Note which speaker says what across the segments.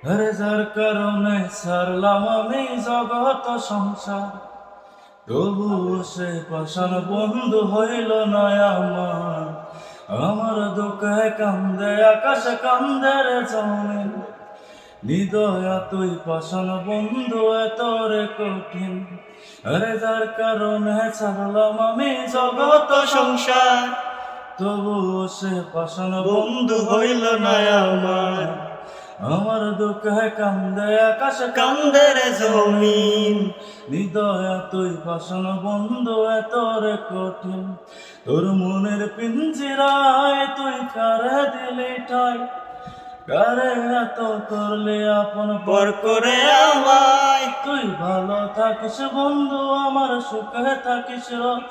Speaker 1: আরে যার কারণে ছাড়লাম আমি জগত সংসার, তবুও সে পাষাণ বন্ধু হইল না আমার। আমার দুঃখে কান্দে আকাশ কান্দে রে জমিন, হৃদয়া তুই পাষাণ বন্ধু এত রে কঠিন। আরে যার কারণে ছাড়লাম আমি জগত সংসার, তবুও সে পাষাণ বন্ধু হইল না আমার। আমার দুঃখে কান্দে আকাশ কান্দে রে জমিন, হৃদয়া তুই পাষাণ বন্ধু এত রে কঠিন। তোর মনের পিঞ্জিরায় তুই কারে দিলি ঠাই, কারে এত করলে আপন পর করে আমায়। তুই ভালো থাকিস বন্ধু, আমার সুখে থাকিস রোজ।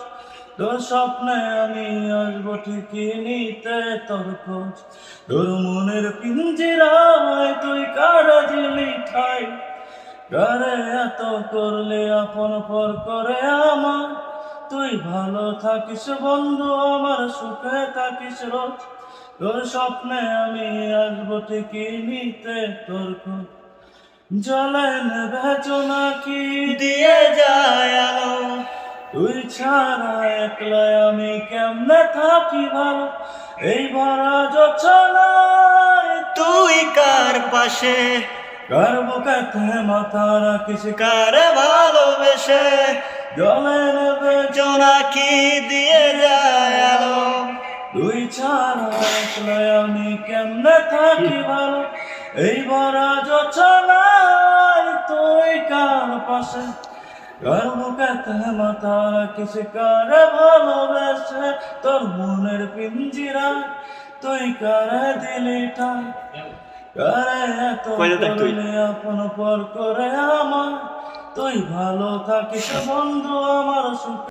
Speaker 1: তোর স্বপ্নে আমি আসবো ঠিকই নিতে তোর খোঁজ। তোর মনের পিঞ্জিরায় তুই কারে দিলি ঠাই, কারে এত করলে আপন পর করে আমার। তুই ভালো থাকিস বন্ধু, আমার সুখে থাকিস রোজ। তোর স্বপ্নে আমি আসবো ঠিকই নিতে তোর খোঁজ। জলে নেবে নাকি দিয়ে যায় আলো, তুই ছাড়া একলা আমি কেমনে থাকি ভালো। এই ভরা যোছনায় তুই কার পাশে, কার বুকেতে মাথা রাখিস কারে ভালোবেসে। জলে নেবে নাকি দিয়ে যায় আলো, তুই ছাড়া একলা আমি কেমনে থাকি ভালো। এই ভরা যোছনায় তুই কার পাশে, কার বুকেতে মাথা রাখিস কারে ভালোবেসে। তোর মনের পিঞ্জিরা তুই কারে দিলি ঠাই, কারে এত করলি আপন পর করে আমার। তুই ভালো থাকিস বন্ধু, আমার সুখ।